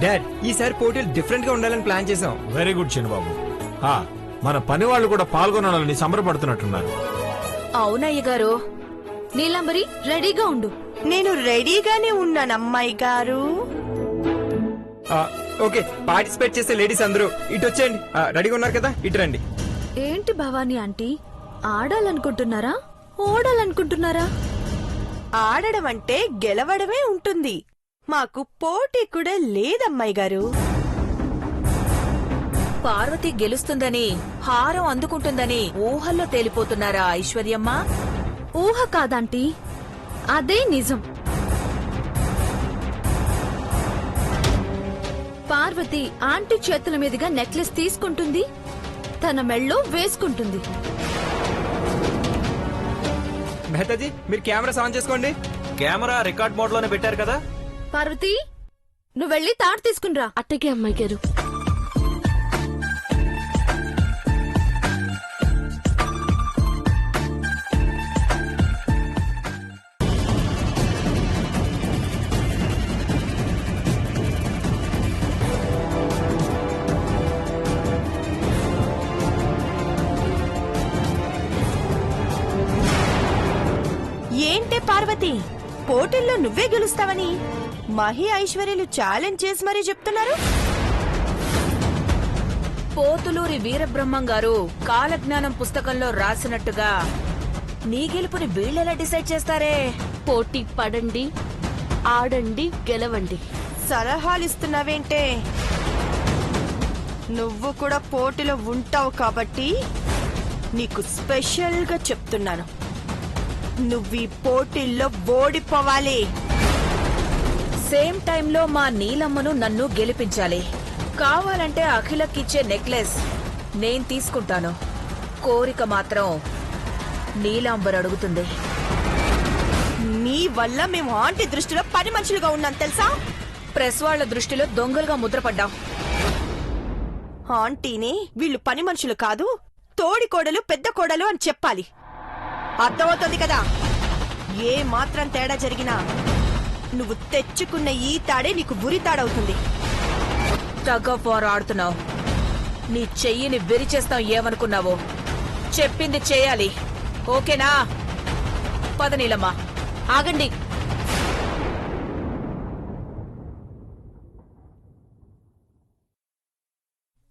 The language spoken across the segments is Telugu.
డాడ్ ఈసారి పోటీలు డిఫరెంట్ గా ఉండాలని ప్లాన్ చేసాం. వెరీ గుడ్ చిన్నబాబు. మన పని వాళ్ళు కూడా పాల్గొనాలని సంబరపడుతున్నట్టున్నారు. అవునయ్య గారు. నీలాంబరి రెడీగా ఉండు. నేను రెడీగానే ఉన్నాను అమ్మాయి గారు. ఓకే, పార్టిసిపేట్ చేసే లేడీస్ అందరూ ఇటు వచ్చేయండి. రెడీగా ఉన్నారు కదా, ఇటు రండి. ఏంటి భవానీ ఆంటీ, ఆడాలనుకుంటున్నారా ఓడాలనుకుంటున్నారా? ఆడడం అంటే గెలవడమే ఉంటుంది. మాకు పోటీ కూడా లేదమ్మాయి గారు. పార్వతి గెలుస్తుందని, హారం అందుకుంటుందని ఊహల్లో తేలిపోతున్నారా ఐశ్వర్యమ్మ? ఊహ కాదంటీ, అదే నిజం. పార్వతి ఆంటీ చేతుల మీదుగా నెక్లెస్ తీసుకుంటుంది, తన మెళ్ళో వేసుకుంటుంది. మెహతాజీ, మీరు కెమెరాస్ ఆన్ చేసుకోండి. కెమెరా రికార్డ్ మోడ్ లోనే పెట్టారు కదా. పార్వతి, నువ్వు వెళ్ళి తాడు తీసుకునిరా. అట్టగే అమ్మాయి గారు. ఏంటే పార్వతి, పోటీల్లో నువ్వే గెలుస్తావని మహి ఐశ్వర్యలు ఛాలెంజ్ చేసి మరీ చెప్తున్నారు. పోతులూరి వీరబ్రహ్మం గారు కాలజ్ఞానం పుస్తకంలో రాసినట్టుగా నీ గెలుపుని వీళ్ళెలా డిసైడ్ చేస్తారే? పోటీ పడండి, ఆడండి, గెలవండి. సలహాలిస్తున్నావేంటే? నువ్వు కూడా పోటీలో ఉంటావు కాబట్టి నీకు స్పెషల్ గా చెప్తున్నాను, నువ్వు ఈ పోటీల్లో ఓడిపోవాలి. సేమ్ టైంలో మా నీలమ్మను నన్ను గెలిపించాలి. కావాలంటే అఖిలకిచ్చే నెక్లెస్ నేను తీసుకుంటాను. కోరిక మాత్రం నీలాంబర్ అడుగుతుంది. నీ వల్ల మేము ఆంటీ దృష్టిలో పని మనుషులుగా ఉన్నాం తెలుసా? ప్రెస్ వాళ్ల దృష్టిలో దొంగలుగా ముద్రపడ్డాం. ఆంటీని వీళ్ళు పని మనుషులు కాదు, తోడి కోడలు పెద్ద కోడలు అని చెప్పాలి. అర్థమవుతుంది కదా? ఏ మాత్రం తేడా జరిగినా నువ్వు తెచ్చుకున్న ఈ తాడే నీకు ఉరి తాడవుతుంది. టగ్ ఆఫ్ వార్ ఆడుతున్నావు. నీ చెయ్యిని విరిచేస్తాం ఏమనుకున్నావో. చెప్పింది చేయాలి, ఓకేనా? పద నీలమ్మ. ఆగండి.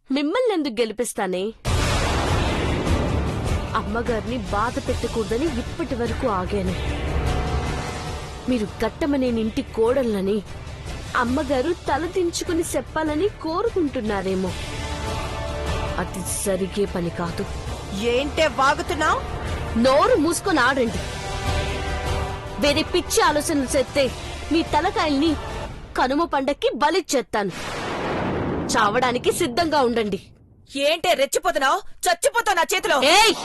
మిమ్మల్ని ఎందుకు గెలిపిస్తానే? అమ్మగారిని బాధ పెట్టకూడదని ఇప్పటి వరకు ఆగాను. మీరు కట్టమనేనింటి కోడళ్ళని అమ్మగారు తలదించుకుని చెప్పాలని కోరుకుంటున్నారేమో. అది సరిగే పని కాదు. ఏంటే వాగుతున్నావు? నోరు మూసుకొని ఆడండి. వేరే పిచ్చి ఆలోచనలు చేస్తే మీ తలకాయల్ని కనుమ పండక్కి బలిచ్చేస్తాను. చావడానికి సిద్ధంగా ఉండండి. ఏంటే రెచ్చిపోతున్నావు? చచ్చిపోతావు నా చేతిలో. ఏయ్,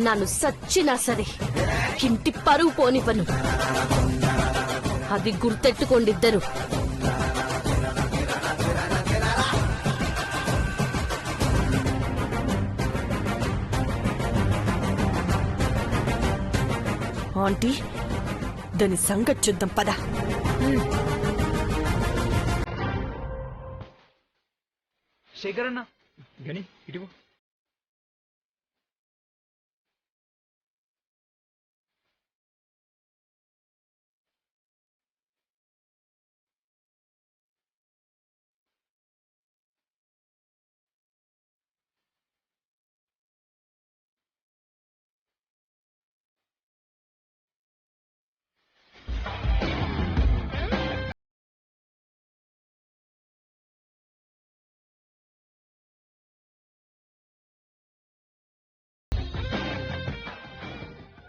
నన్ను సచ్చినా సరే ఇంటి పరువు పోనివ్వను. అది గుర్తెట్టుకోండిద్దరు. ఆంటీ, దాని సంగతి చూద్దాం పద. శేఖర్ అన్న, గని ఇటు.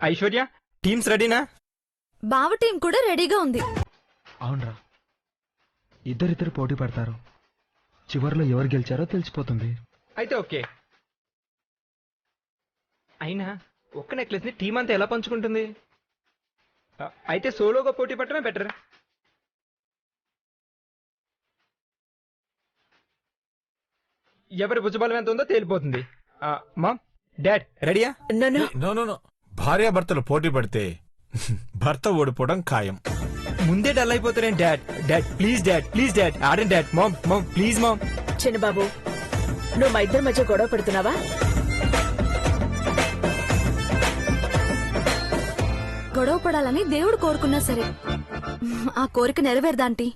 ఐశ్వర్య, టీమ్స్ రెడీనా? బావ టీం కూడా రెడీగా ఉంది. అవునరా, ఇద్దరిద్దరు పోటీ పడతారు. చివరిలో ఎవరు గెలిచారో తెలిసిపోతుంది. అయితే ఓకే. అయినా ఒక్క నెక్లెస్ ని టీం అంతా ఎలా పంచుకుంటుంది? అయితే సోలోగా పోటీ పట్టమే బెటర్. ఎవరి భుజబలం ఎంత ఉందో తేలిపోతుంది. మామ్, డాడ్ రెడీయా? నో భార్యాభర్తలు పోటీ పడితే భర్త ఓడిపోవడం ఖాయం. ముందే డల్ అయిపోతారేం డాడ్. డాడ్ ప్లీజ్ డాడ్ ఆడండి డాడ్. Mom please mom. చిన్నబాబు నువ్వు మా ఇద్దరి మధ్య గొడవ పెడుతున్నావా? గొడవ పడాలని దేవుడు కోరుకున్నా సరే ఆ కోరిక నెరవేరదాంటీ.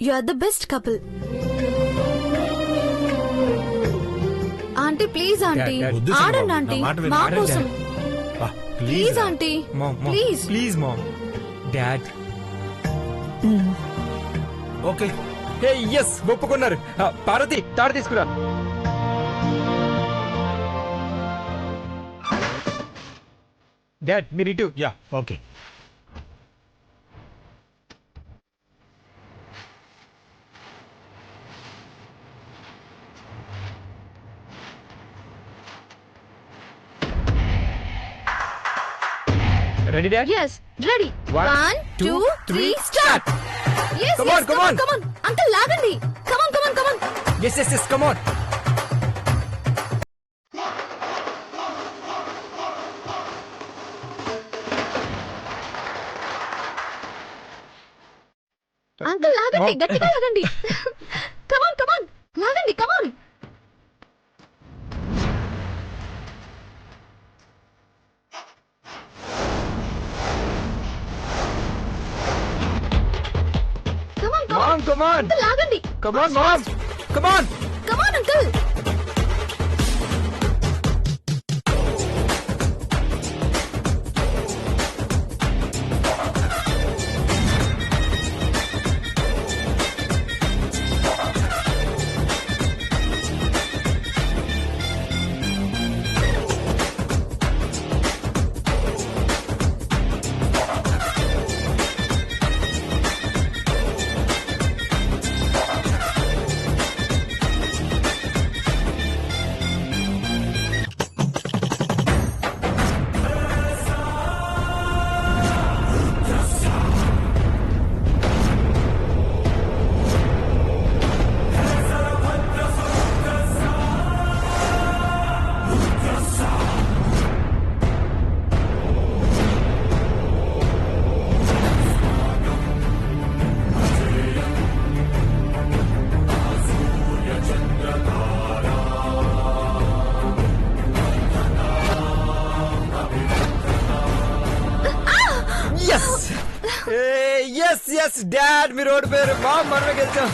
You are the best couple. Aunty please aunty వద్దు చిన్న ఆడండి బాబు, ఆంటీ నా మాట విను, మా ఆడండి. కోసం. ఆ, please aunty please. Please mom. Dad. Okay hey yes ఒప్పుకున్నారు. పార్వతి తాడు తీసుకురా. డాడ్ మీరు ఇటు. Yeah okay. Ready dad? Yes, ready. One, 1, 2, 3, 3, start. Yes, Come yes, on, come on. come on. Uncle లాగండి. Come on, come on, come on. Yes come on. Uncle లాగండి, Mom. గట్టిగా లాగండి. Come on, come on. లాగండి, come on. Come on, come on. Come on. Uncle లాగండి. Come on mom. Come on. Come on, uncle. Yes dad మీరు ఓడిపోయారు. మామ్ మనమే గెలిచాం.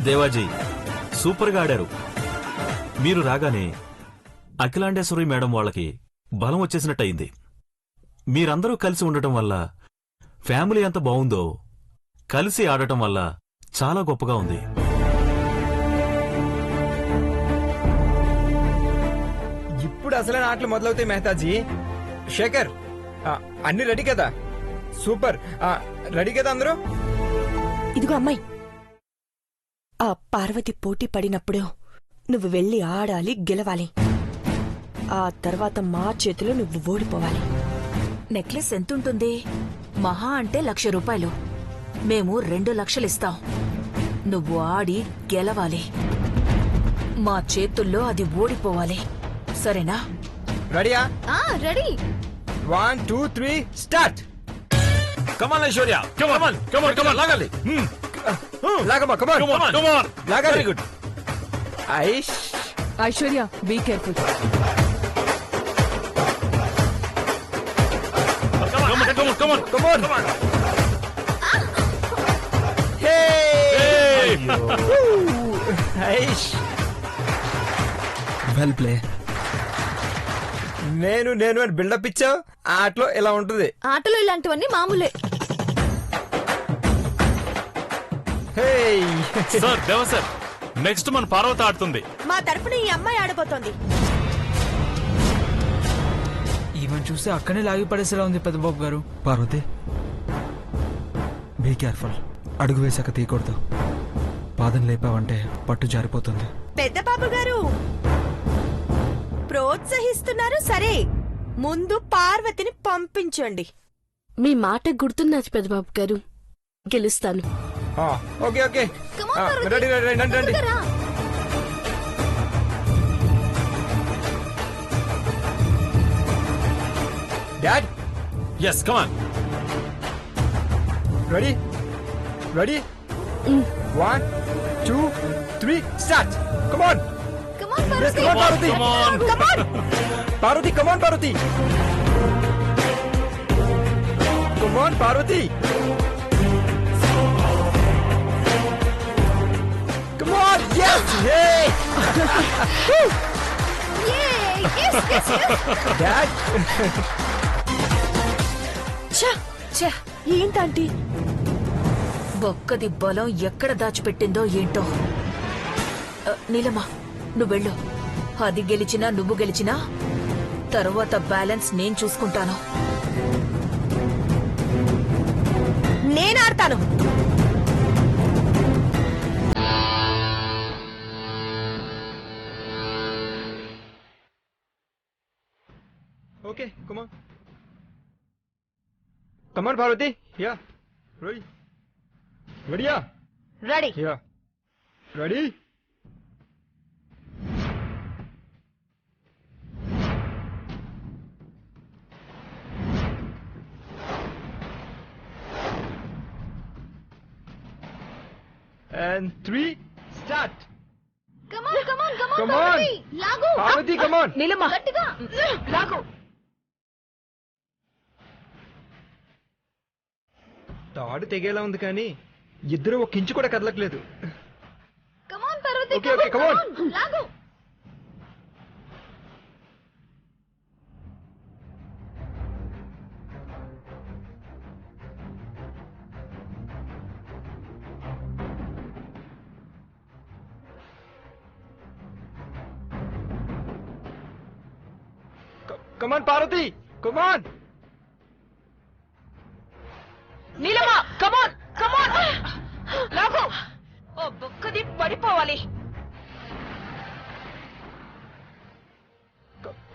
దేవాజీ సూపర్ గా ఆడారు. మీరు రాగానే అఖిలాండేశ్వరి మేడం వాళ్ళకి బలం వచ్చేసినట్టయింది. మీరందరూ కలిసి ఉండటం వల్ల ఫ్యామిలీ ఎంత బావుందో కలిసి ఆడటం వల్ల చాలా గొప్పగా ఉంది. ఇప్పుడు అసలైన ఆటలు మొదలవుతాయి మెహతాజీ. శేఖర్ అన్ని రెడీ కదా? సూపర్. రెడీ కదా అందరూ? ఇదిగో అమ్మాయి, ఆ పార్వతి పోటీ పడినప్పుడు నువ్వు వెళ్ళి ఆడాలి, గెలవాలి. ఆ తర్వాత మా చేతిలో నువ్వు ఓడిపోవాలి. నెక్లెస్ ఎంతుంటుంది? మహా అంటే 1,00,000 రూపాయలు. మేము 2 లక్షలు ఇస్తాం. నువ్వు ఆడి గెలవాలి. మా చేతుల్లో అది ఓడిపోవాలి. సరేనా? రెడీయా? Ready. 1 2 3 start. Come on Aishwarya, come on come on come on లాగాలి. లాగమ్మా. Come on come on come on. లాగాలి. Very good. Aish. Aishwarya be careful. Come on come on come on come on. Hey Aish. Well play. నేను అని బిల్డప్ ఇచ్చావు. ఆటలో ఇలా ఉంటుంది. ఆటలో ఇలాంటివన్నీ మామూలే. హే సార్ దేవ సార్, నెక్స్ట్ మన పార్వతి ఆడుతుంది. మా తరపున ఈ అమ్మాయి ఆడబోతోంది. ఈవెన్ చూస్తే అక్కడే లాగి పడేసేలా ఉంది పెద్దబాబు గారు. Parvati be careful. అడుగు వేశాక తీయకూడదు. పాదం లేపావంటే పట్టు జారిపోతుంది. పెద్ద బాబు గారు ప్రోత్సహిస్తున్నారు సరే, ముందు పార్వతిని పంపించండి. మీ మాట గుర్తున్నది పెద్దబాబు గారు. గెలుస్తాను. Okay okay. Come on, Parvathi. Ready రండి. త్వరగా రా. Dad yes come on. Ready ready 1 2 3 start. Come on Yes, come on, Parvati. Come on. Come on. Parvati, come on, Parvati. Come on, Parvati. Come on, yes, hey. Yay! Yes, yes, yes. Dad. ఏంటంటీ ఒక్కది బలం ఎక్కడ దాచిపెట్టిందో ఏంటో. నీలమ్మా నువ్వు వెళ్ళు. అది గెలిచినా నువ్వు గెలిచినా తరువాత బ్యాలెన్స్ నేను చూసుకుంటాను. నేను ఆడతాను. Okay, come on. Come on, Parvati. Yeah. Ready. Ready, yeah. Ready. Yeah. Ready. And 3, start. Come on, come on, come on, Come on. Parvati. Lagu. Parvati, come on. నీలమ్మా గట్టిగా. లాగు. తాడు తెగేలా ఉంది కానీ ఇద్దరు ఒక ఇంచు కూడా కదలట్లేదు. Come on, Parvati. Okay, okay, come on. Lagu. Come on, Parvati. Come on. నీలమ్మా కమాన్ కమాన్ లాగు. ఓ బొక్కది పడిపోవాలి.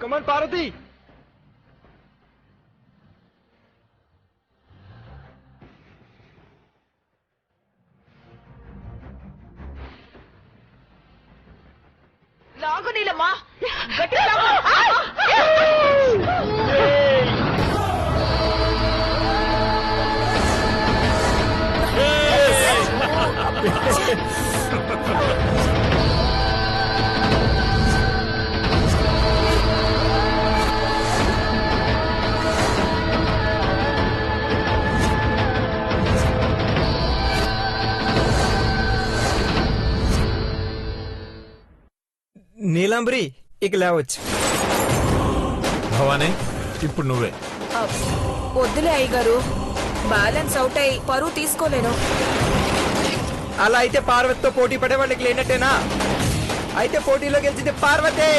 Come on, Parvati. లాగు నీలమ్మా గట్టిగా లాగు. నీలాంబరి ఇక లేవచ్చు. భవానీ ఇప్పుడు నువ్వే. వద్దులే అయ్యగారు, బ్యాలెన్స్ అవుట్ అయి పరువు తీసుకోలేను. అలా అయితే పార్వతితో పోటీ పడే వాళ్ళకి లేనట్టేనా? అయితే పోటీలో గెలిచింది పార్వతి.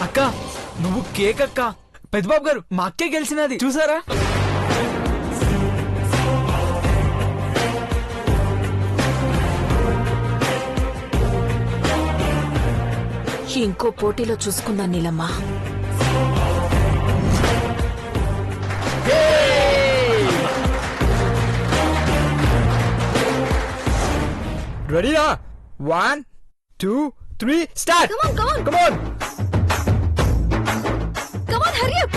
అక్క నువ్వు కేక్ అక్క. పెద్దబాబు గారు మా అక్కే గెలిచినది చూసారా? ఇంకో పోటీలో చూసుకుందాం నీలమ్మా. రెడీయా? 1 2 3 start. Come on, come on. Come on. Come on, hurry up.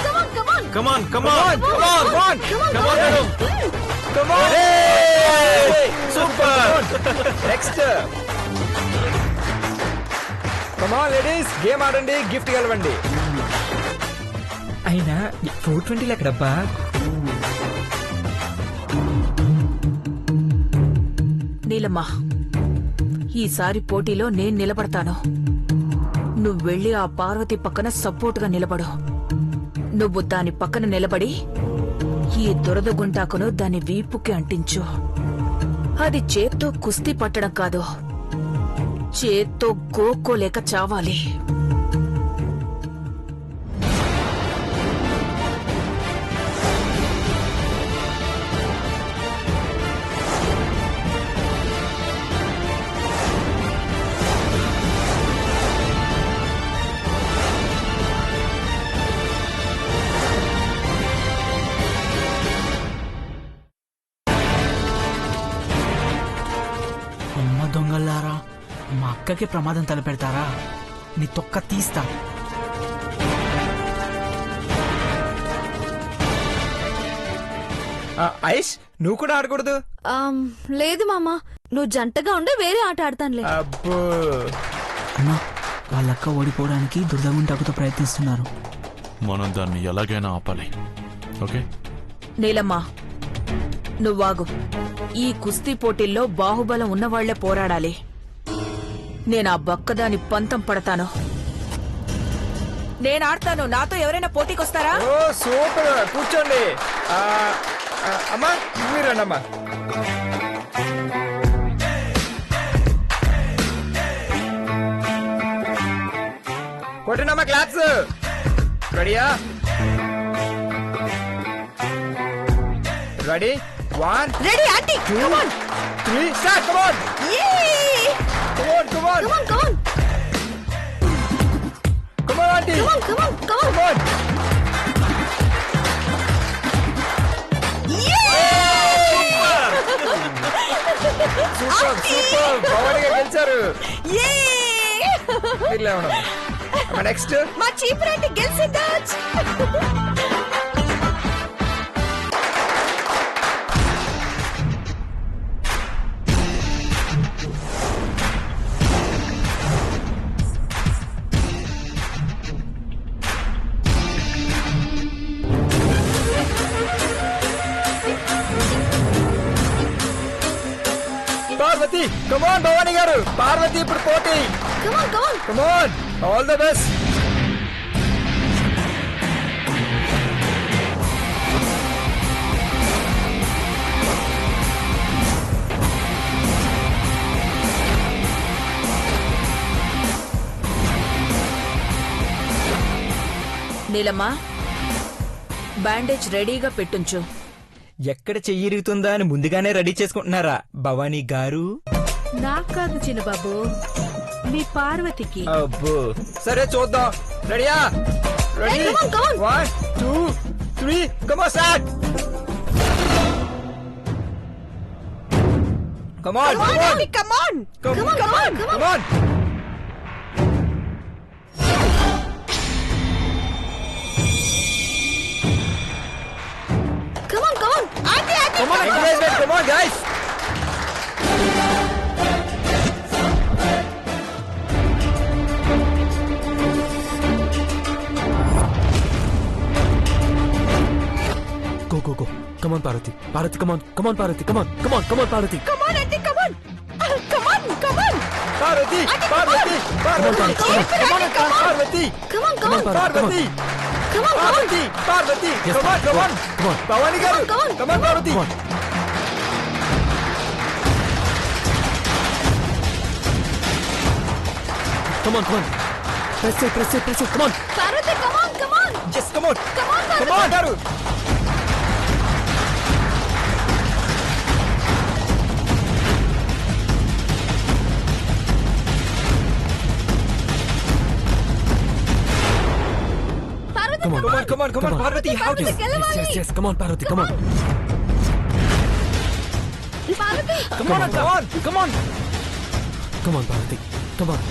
Come on, come on. Come on Come come on on, come on, come on. Come on, madam. Come on. Hey! Super. Next. Come on, ladies. Game ఆడండి, గిఫ్ట్ గెలవండి. అయినా 420 ఎక్కడబ్బా? నీలమ్మా ఈసారి పోటీలో నేను నిలబడతాను. నువ్వు వెళ్ళి ఆ పార్వతి పక్కన సపోర్టుగా నిలబడు. నువ్వు దాని పక్కన నిలబడి ఈ దురద గుంటాకును దాని వీపుకి అంటించు. అది చేత్తో కుస్తీ పట్టడం కాదు, చేత్తో గోక్కోలేక చావాలి. అమ్మ దొంగ అక్కకే ప్రమాదం తలపెడతారా? నీ తొక్క తీస్తా. ఐష్ నువ్వు కూడా ఆడకూడదు. లేదు మామ, నువ్వు జంటగా ఉండే వేరే ఆట ఆడతానులే. అబ్బో అన్నా, వాళ్ళక్క ఓడిపోవడానికి దుర్దగుంటకుతో ప్రయత్నిస్తున్నారు. మనం దాన్ని ఎలాగైనా ఆపాలి. ఓకే నీలమ్మా, నువ్వాగు. ఈ కుస్తీ పోటీల్లో బాహుబలం ఉన్నవాళ్లే పోరాడాలి. నేనా బక్కదాని పంతం పడతాను. నేనాడతాను. నాతో ఎవరైనా పోటీకొస్తారా? ఓ సూపర్, కూర్చోండి. అమ్మా మీరు రండి అమ్మా. కొట్టినమ్మా క్లాప్స్. రెడీయా? Ready? 1 ready aunty. 2 3 start. Come on come on come on Come on, come on aunty. come on, come on, come on. Come on. Super super, భవానిగా గెలిచారు. మీరు లేవడం. నెక్స్ట్ మా చీప్ రండి గెలిచిందా? పార్వతి, కమాన్ భవాని గారు. పార్వతి ఇప్పుడు పోటీ. Come on, come on. Come on, all the best. Neelamma, bandage రెడీగా పెట్టుంచు. ఎక్కడ చెయ్యిరుగుతుందా అని ముందుగానే రెడీ చేసుకుంటున్నారా భవానీ గారు? నాకు కాదు చిన్నబాబు, మీ పార్వతికి. అబ్బో సరే చూద్దాం. రెడీయా? Ready? 1 2 3 come on start. Come on come on come on come on come on. Come on, come on. Aunty aunty. Come on, encouragement. Come on, guys. Go, go, go. Come on, Parvati. Parvati, come on. Come on, Parvati. Come on. Come on, come on, Parvati. Come on aunty, come on. Come on, come on. Parvati Parvati Parvati Come on, come on. Parvati Come on, come on. Parvati Come on, come on. Parvati Parvati. Yes, Come on, come on. come on. Bhavani గారు. Come on, Come on, Parvati. Come on. Come on, come on. Press it, press it, press it. Come on. Parvati, come on, come on. Yes, come on. Come on, Parvati. Come on, గారు. Parvati, Come on. Come on, come on, come on, Parvati. How to? Parvati, గెలవాలి. Yes, yes. Come on, Parvati. Come on. Parvati. Come on, come on, come on. Come on, Parvati. Come on.